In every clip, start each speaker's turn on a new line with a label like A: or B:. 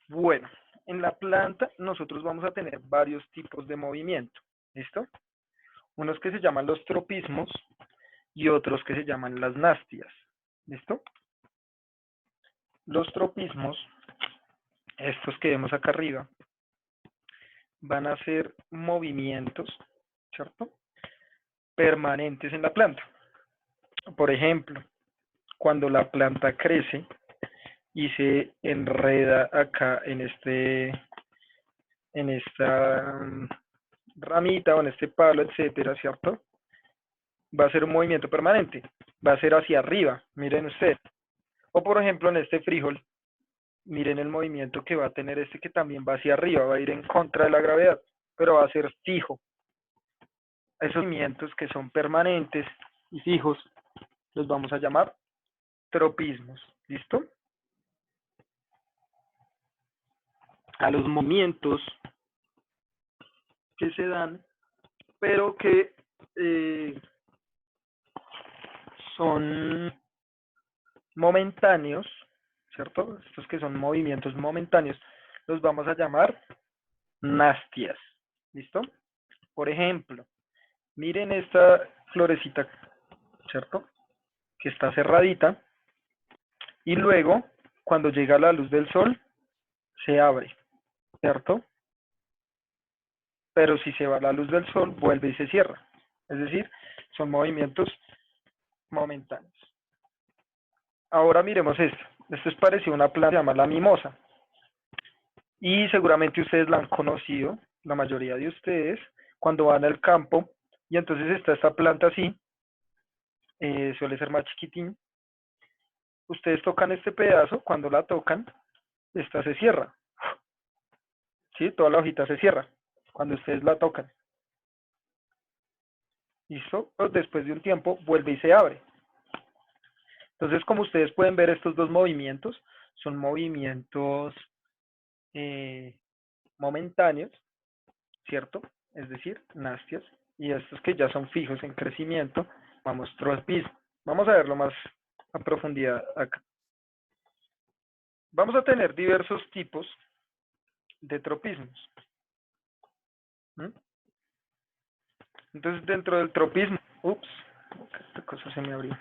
A: Bueno, en la planta nosotros vamos a tener varios tipos de movimiento, ¿listo? Unos que se llaman los tropismos y otros que se llaman las nastias, ¿listo? Los tropismos, estos que vemos acá arriba, van a ser movimientos, ¿cierto? Permanentes en la planta. Por ejemplo, cuando la planta crece y se enreda acá en esta ramita o en este palo, etcétera, ¿cierto? Va a ser un movimiento permanente, va a ser hacia arriba, miren ustedes. O por ejemplo en este frijol, miren el movimiento que va a tener este que también va hacia arriba, va a ir en contra de la gravedad, pero va a ser fijo. Esos movimientos que son permanentes y fijos los vamos a llamar tropismos, ¿listo? A los movimientos que se dan, pero que son momentáneos, ¿cierto? Estos que son movimientos momentáneos, los vamos a llamar nastias, ¿listo? Por ejemplo, miren esta florecita, ¿cierto? Que está cerradita y luego, cuando llega la luz del sol, se abre, ¿cierto? Pero si se va la luz del sol, vuelve y se cierra. Es decir, son movimientos momentáneos. Ahora miremos esto. Esto es parecido a una planta que se llama la mimosa. Y seguramente ustedes la han conocido, la mayoría de ustedes, cuando van al campo y entonces está esta planta así, suele ser más chiquitín. Ustedes tocan este pedazo, cuando la tocan, esta se cierra. ¿Sí? Toda la hojita se cierra cuando ustedes la tocan. ¿Listo? Pues después de un tiempo vuelve y se abre. Entonces, como ustedes pueden ver, estos dos movimientos son movimientos momentáneos, ¿cierto? Es decir, nastias, y estos que ya son fijos en crecimiento, vamos tropismo. Vamos a verlo más a profundidad acá. Vamos a tener diversos tipos de tropismos. ¿Mm? Entonces, dentro del tropismo, ups, esta cosa se me abrió.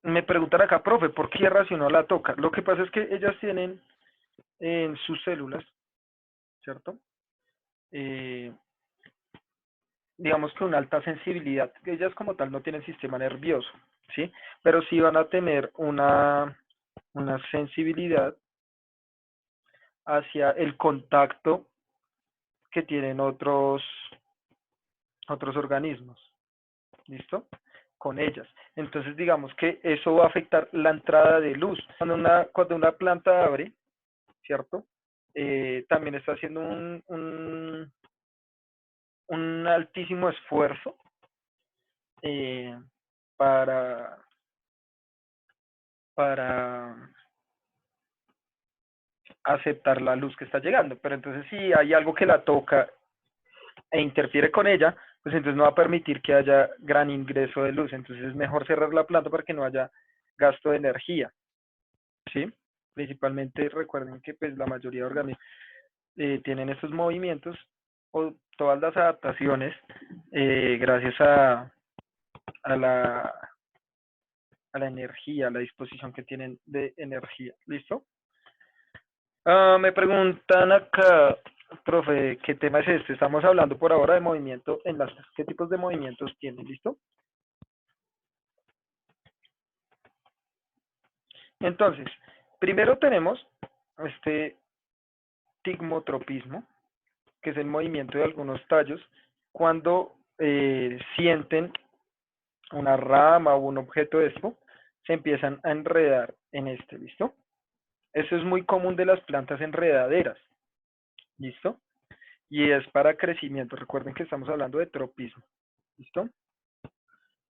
A: Me preguntan acá, profe, ¿por qué cierra si no la toca? Lo que pasa es que ellas tienen en sus células, ¿cierto? Digamos que una alta sensibilidad. Ellas como tal no tienen sistema nervioso, ¿sí? Pero sí van a tener una sensibilidad hacia el contacto que tienen otros organismos, ¿listo? Con ellas. Entonces, digamos que eso va a afectar la entrada de luz. Cuando una planta abre, ¿cierto? También está haciendo un altísimo esfuerzo eh, para, para aceptar la luz que está llegando. Pero entonces si hay algo que la toca e interfiere con ella, pues entonces no va a permitir que haya gran ingreso de luz. Entonces es mejor cerrar la planta para que no haya gasto de energía, ¿sí? Principalmente recuerden que pues la mayoría de organismos tienen estos movimientos o todas las adaptaciones gracias a la energía, a la disposición que tienen de energía. ¿Listo? Me preguntan acá, profe, ¿qué tema es este? Estamos hablando por ahora de movimiento en las... ¿Qué tipos de movimientos tienen? ¿Listo? Entonces, primero tenemos este tigmotropismo, que es el movimiento de algunos tallos cuando sienten una rama o un objeto de esto, se empiezan a enredar en este, ¿listo? Eso es muy común de las plantas enredaderas, ¿listo? Y es para crecimiento. Recuerden que estamos hablando de tropismo, ¿listo?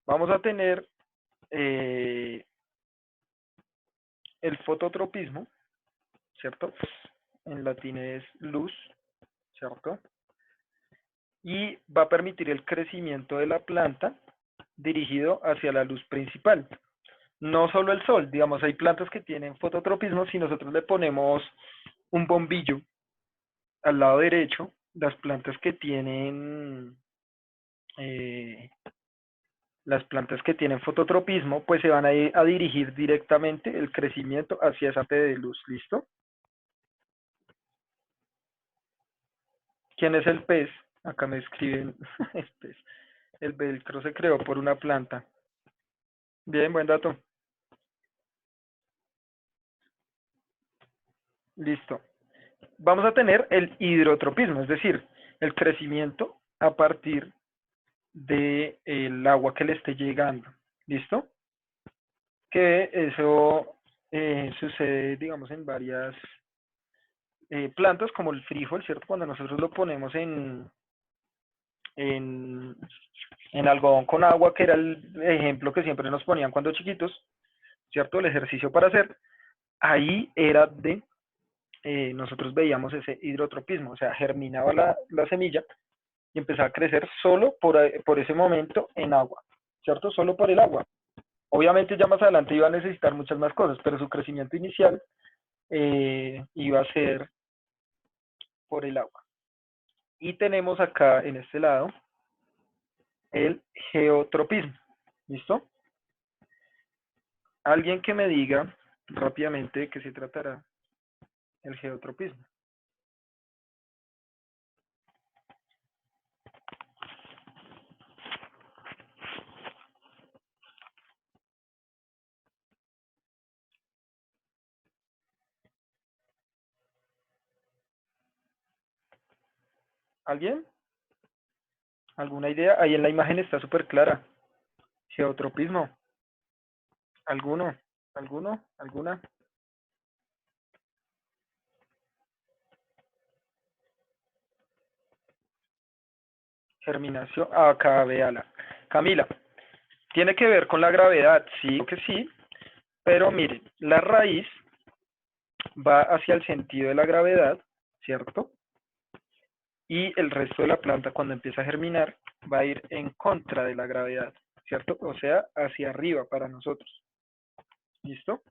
A: Vamos a tener el fototropismo, ¿cierto? En latín es luz, ¿cierto? y va a permitir el crecimiento de la planta dirigido hacia la luz principal. No solo el sol, digamos, hay plantas que tienen fototropismo. Si nosotros le ponemos un bombillo al lado derecho, las plantas que tienen eh, fototropismo, pues se van a dirigir directamente el crecimiento hacia esa parte de luz. ¿Listo? ¿Quién es el pez? Acá me escriben el pez. El velcro se creó por una planta. Bien, buen dato. Listo. Vamos a tener el hidrotropismo, es decir, el crecimiento a partir del agua que le esté llegando. ¿Listo? Que eso sucede, digamos, en varias plantas, como el frijol, ¿cierto? Cuando nosotros lo ponemos en, en algodón con agua, que era el ejemplo que siempre nos ponían cuando chiquitos, ¿cierto? El ejercicio para hacer, ahí era nosotros veíamos ese hidrotropismo, o sea, germinaba la semilla y empezaba a crecer solo por ese momento en agua, ¿cierto? Solo por el agua. Obviamente ya más adelante iba a necesitar muchas más cosas, pero su crecimiento inicial iba a ser por el agua. Y tenemos acá en este lado el geotropismo. ¿Listo? Alguien que me diga rápidamente de qué se tratará el geotropismo. ¿Alguien? ¿Alguna idea? Ahí en la imagen está súper clara. Geotropismo. ¿Alguno? ¿Alguno? ¿Alguna? Germinación. Acá, véala. Camila, ¿tiene que ver con la gravedad? Sí, que sí. Pero miren, la raíz va hacia el sentido de la gravedad, ¿cierto? Y el resto de la planta, cuando empieza a germinar, va a ir en contra de la gravedad, ¿cierto? O sea, hacia arriba para nosotros. ¿Listo?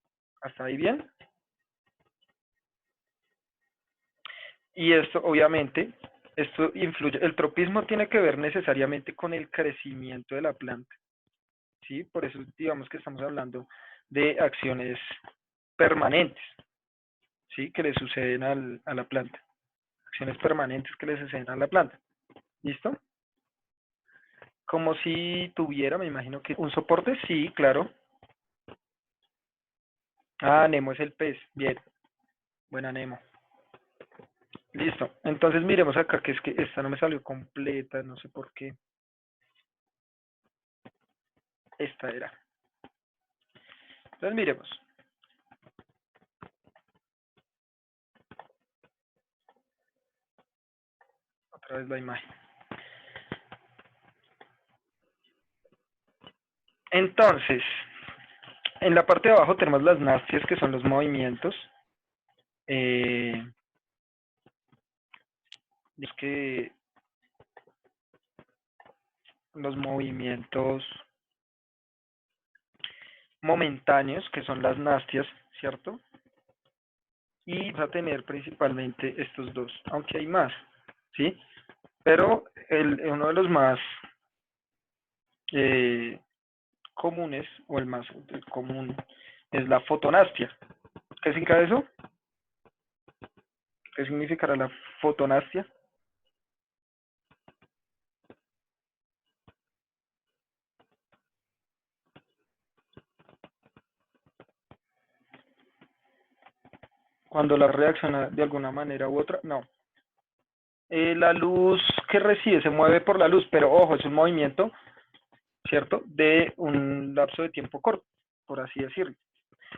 A: ¿Hasta ahí bien? Y esto, obviamente, esto influye. El tropismo tiene que ver necesariamente con el crecimiento de la planta, ¿sí? Por eso, digamos que estamos hablando de acciones permanentes, ¿sí? Que le suceden a la planta. Acciones permanentes que le suceden a la planta. ¿Listo? Como si tuviera, me imagino que un soporte, sí, claro. Ah, Nemo es el pez. Bien. Buena, Nemo. Listo. Entonces miremos acá, que es que esta no me salió completa, no sé por qué. Esta era. Entonces miremos. Otra vez la imagen. Entonces, en la parte de abajo tenemos las nastias, que son los movimientos. Es que los movimientos momentáneos, que son las nastias, ¿cierto? Y va a tener principalmente estos dos, aunque hay más, ¿sí? Pero uno de los más comunes, o el más común, es la fotonastia. ¿Qué significa eso? ¿Qué significará la fotonastia? Cuando la reacciona de alguna manera u otra, no. La luz que recibe se mueve por la luz, pero ojo, es un movimiento, ¿cierto? De un lapso de tiempo corto, por así decirlo.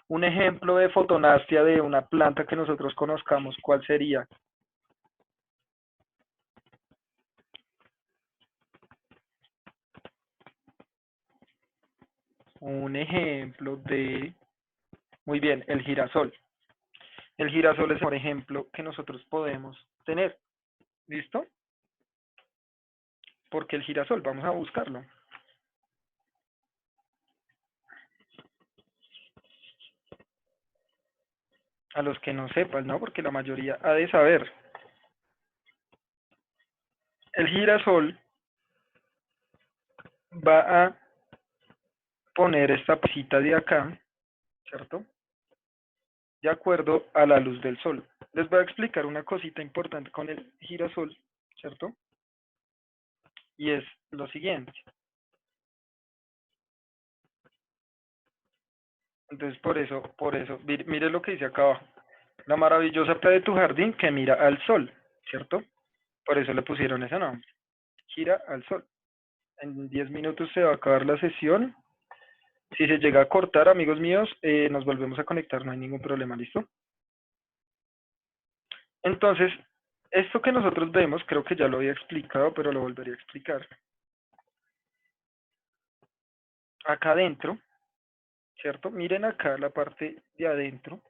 A: Un ejemplo de fotonastia de una planta que nosotros conozcamos, ¿cuál sería? Un ejemplo de, muy bien, el girasol. El girasol es, por ejemplo, que nosotros podemos tener. ¿Listo? porque el girasol, vamos a buscarlo. A los que no sepan, ¿no? Porque la mayoría ha de saber. El girasol va a poner esta pesita de acá, ¿cierto? De acuerdo a la luz del sol. Les voy a explicar una cosita importante con el girasol, ¿cierto? Y es lo siguiente. Entonces, por eso, mire lo que dice acá abajo. La maravillosa playa de tu jardín que mira al sol, ¿cierto? Por eso le pusieron ese nombre. Gira al sol. En 10 minutos se va a acabar la sesión. Si se llega a cortar, amigos míos, nos volvemos a conectar, no hay ningún problema, ¿listo? Entonces, esto que nosotros vemos, creo que ya lo había explicado, pero lo volvería a explicar. Acá adentro, ¿cierto? Miren acá la parte de adentro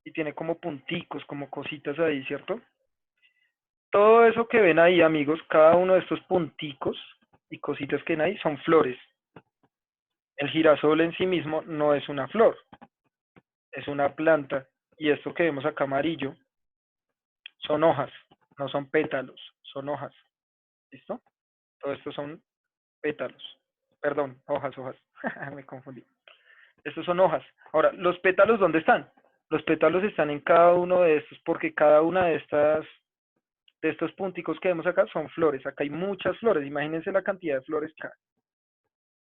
A: y tiene como punticos, como cositas ahí, ¿cierto? Todo eso que ven ahí, amigos, cada uno de estos punticos y cositas que ven ahí son flores. El girasol en sí mismo no es una flor, es una planta. Y esto que vemos acá amarillo son hojas, no son pétalos, son hojas. ¿Listo? Todo esto son pétalos. Perdón, hojas, hojas. Me confundí. Estos son hojas. Ahora, ¿los pétalos dónde están? Los pétalos están en cada uno de estos, porque cada una de estos punticos que vemos acá son flores. Acá hay muchas flores. Imagínense la cantidad de flores que hay.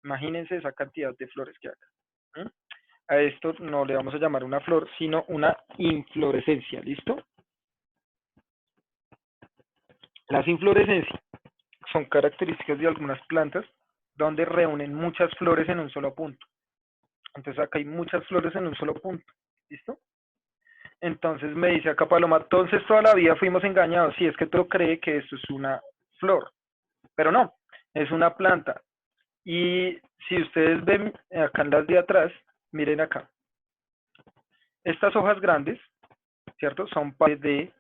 A: Imagínense esa cantidad de flores que hay acá. ¿Mm? A esto no le vamos a llamar una flor, sino una inflorescencia. ¿Listo? Las inflorescencias son características de algunas plantas donde reúnen muchas flores en un solo punto. Entonces acá hay muchas flores en un solo punto. ¿Listo? Entonces me dice acá Paloma, entonces toda la vida fuimos engañados. Sí, es que tú crees que esto es una flor, pero no, es una planta. Y si ustedes ven acá en las de atrás, miren acá. Estas hojas grandes, ¿cierto? Son parte de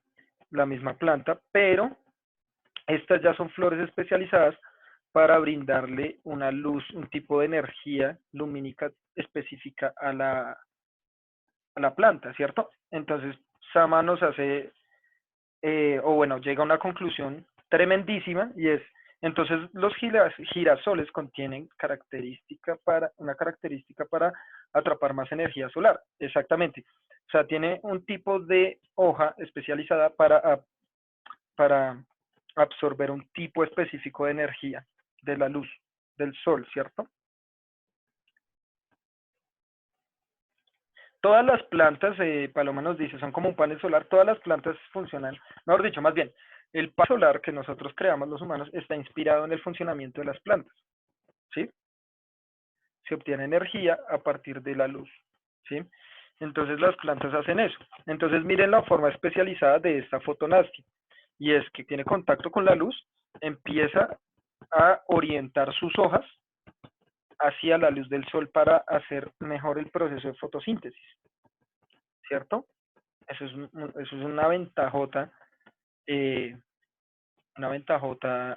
A: la misma planta, pero estas ya son flores especializadas para brindarle una luz, un tipo de energía lumínica específica a la planta, ¿cierto? Entonces, Sama nos hace, o bueno, llega a una conclusión tremendísima y es, entonces los girasoles contienen una característica para atrapar más energía solar, exactamente. O sea, tiene un tipo de hoja especializada para absorber un tipo específico de energía de la luz del sol, ¿cierto? Todas las plantas, Paloma nos dice, son como un panel solar, todas las plantas funcionan, mejor dicho, más bien, el panel solar que nosotros creamos los humanos está inspirado en el funcionamiento de las plantas, ¿sí? Se obtiene energía a partir de la luz, ¿sí? Entonces las plantas hacen eso. Entonces miren la forma especializada de esta fotonastia, y es que tiene contacto con la luz, empieza a orientar sus hojas hacia la luz del sol para hacer mejor el proceso de fotosíntesis, ¿cierto? Eso es una ventajota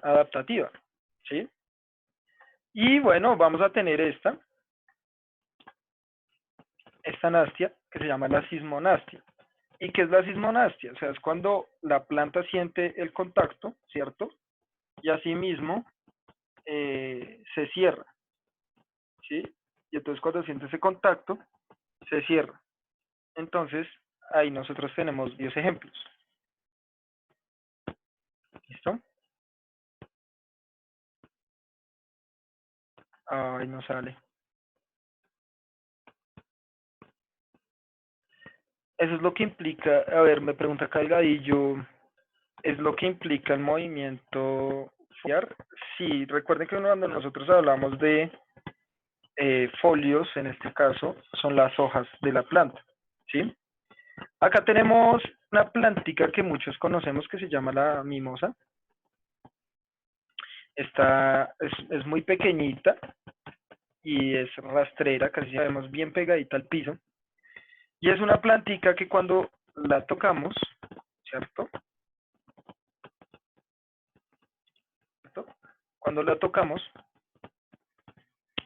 A: adaptativa, ¿sí? Y bueno, vamos a tener esta nastia que se llama la sismonastia. ¿Y qué es la sismonastia? O sea, es cuando la planta siente el contacto, ¿cierto? Y asimismo se cierra, ¿sí? Y entonces cuando siente ese contacto, se cierra. Entonces, ahí nosotros tenemos 10 ejemplos. ¿Listo? Ay, no sale. Eso es lo que implica, a ver, me pregunta Calgadillo, ¿es lo que implica el movimiento foliar? Sí, recuerden que cuando nosotros hablamos de folios, en este caso, son las hojas de la planta, ¿sí? Acá tenemos una plantica que muchos conocemos que se llama la mimosa. Es muy pequeñita y es rastrera, casi vemos bien pegadita al piso. Y es una plantica que cuando la tocamos, ¿cierto? cuando la tocamos,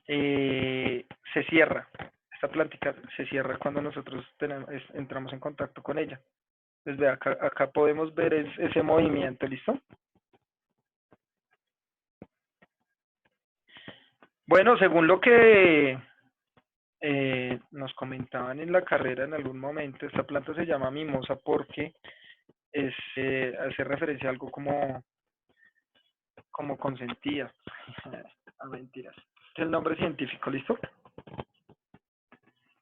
A: se cierra. Esta plántica se cierra cuando nosotros entramos en contacto con ella. Entonces, ve, acá podemos ver ese movimiento, ¿listo? Bueno, según lo que nos comentaban en la carrera en algún momento, esta planta se llama mimosa porque hace referencia a algo como consentida. A mentiras. Es el nombre científico, ¿listo?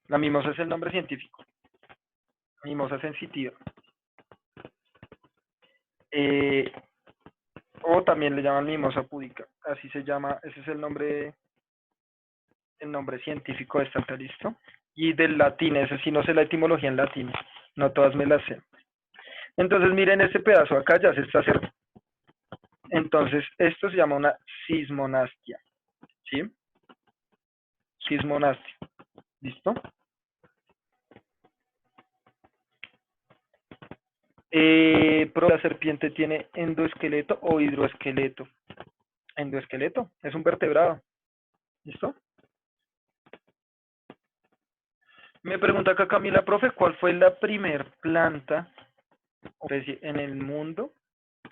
A: La mimosa es el nombre científico. Mimosa sensitiva. O también le llaman mimosa púdica. Así se llama, ese es el nombre científico de esta planta, ¿listo? Y del latín, ese sí no sé la etimología en latín. No todas me las sé. Entonces, miren ese pedazo acá, ya se está cerrando. Entonces, esto se llama una cismonastia, ¿sí? Cismonastia, ¿listo? La serpiente tiene endoesqueleto o hidroesqueleto. Endoesqueleto, es un vertebrado, ¿listo? Me pregunta acá Camila, profe, ¿cuál fue la primer planta en el mundo?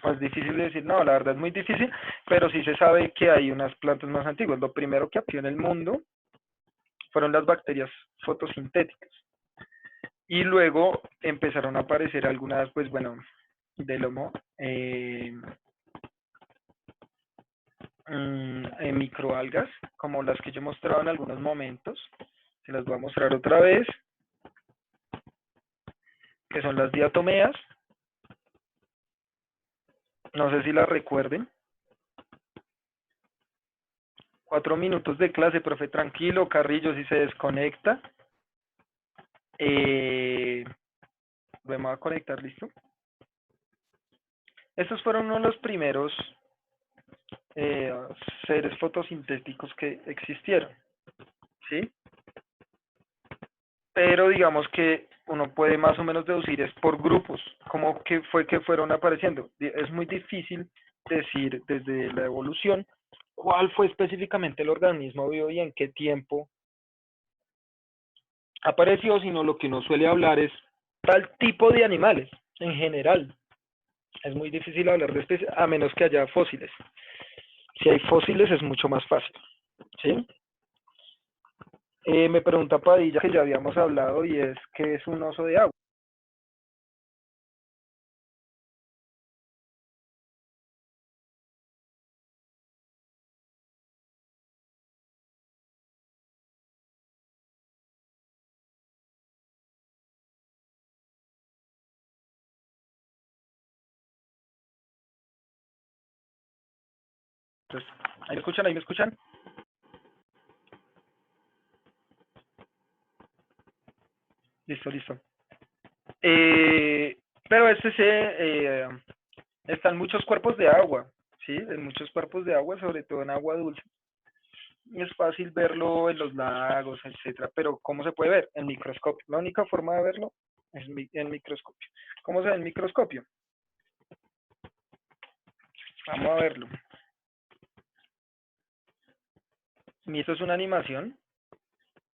A: Es difícil de decir, no, la verdad es muy difícil, pero sí se sabe que hay unas plantas más antiguas. Lo primero que apareció en el mundo fueron las bacterias fotosintéticas. Y luego empezaron a aparecer algunas, pues bueno, del Homo, microalgas, como las que yo mostraba en algunos momentos. Se las voy a mostrar otra vez, que son las diatomeas. No sé si las recuerden. 4 minutos de clase, profe, tranquilo. Carrillo, si se desconecta. Vamos a conectar, ¿listo? Estos fueron uno de los primeros seres fotosintéticos que existieron, ¿sí? Pero digamos que uno puede más o menos deducir es por grupos, cómo que fue que fueron apareciendo. Es muy difícil decir desde la evolución cuál fue específicamente el organismo vivo y en qué tiempo apareció, sino lo que uno suele hablar es tal tipo de animales en general. Es muy difícil hablar de especies a menos que haya fósiles. Si hay fósiles es mucho más fácil, ¿sí? Me pregunta Padilla, que ya habíamos hablado, y es que es un oso de agua. Entonces, ¿ahí me escuchan? ¿Ahí me escuchan? Listo, listo. Pero están muchos cuerpos de agua, ¿sí? En muchos cuerpos de agua, sobre todo en agua dulce. Y es fácil verlo en los lagos, etcétera. Pero ¿cómo se puede ver? En microscopio. La única forma de verlo es en microscopio. ¿Cómo se ve en microscopio? Vamos a verlo. Y esto es una animación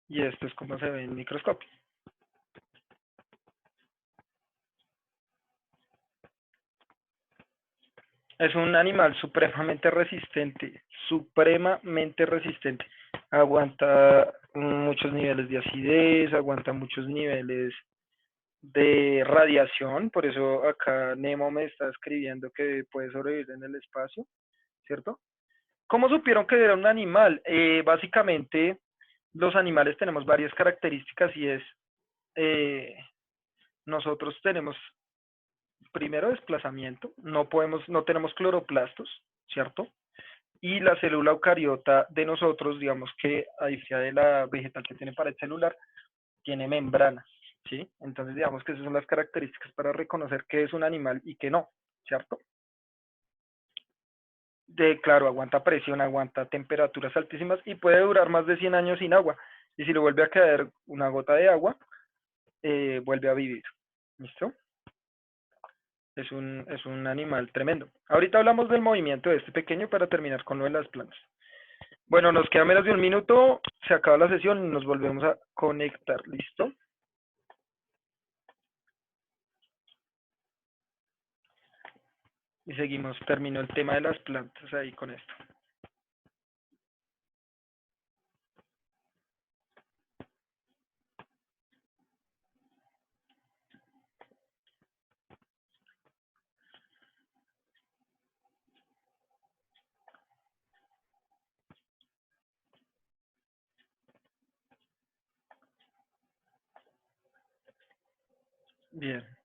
A: y esto es como se ve en microscopio. Es un animal supremamente resistente, Aguanta muchos niveles de acidez, aguanta muchos niveles de radiación, por eso acá Nemo me está escribiendo que puede sobrevivir en el espacio, ¿cierto? ¿Cómo supieron que era un animal? Básicamente, los animales tenemos varias características y es, nosotros tenemos primero desplazamiento, no tenemos cloroplastos, ¿cierto? Y la célula eucariota de nosotros, digamos que a diferencia de la vegetal que tiene pared celular, tiene membrana, ¿sí? Entonces digamos que esas son las características para reconocer qué es un animal y qué no, ¿cierto? Claro, aguanta presión, aguanta temperaturas altísimas y puede durar más de 100 años sin agua. Y si le vuelve a caer una gota de agua, vuelve a vivir. ¿Listo? es un animal tremendo. Ahorita hablamos del movimiento de este pequeño para terminar con lo de las plantas. Bueno, nos queda menos de un minuto, se acaba la sesión y nos volvemos a conectar. ¿Listo? Y seguimos, terminó el tema de las plantas ahí con esto. Bien.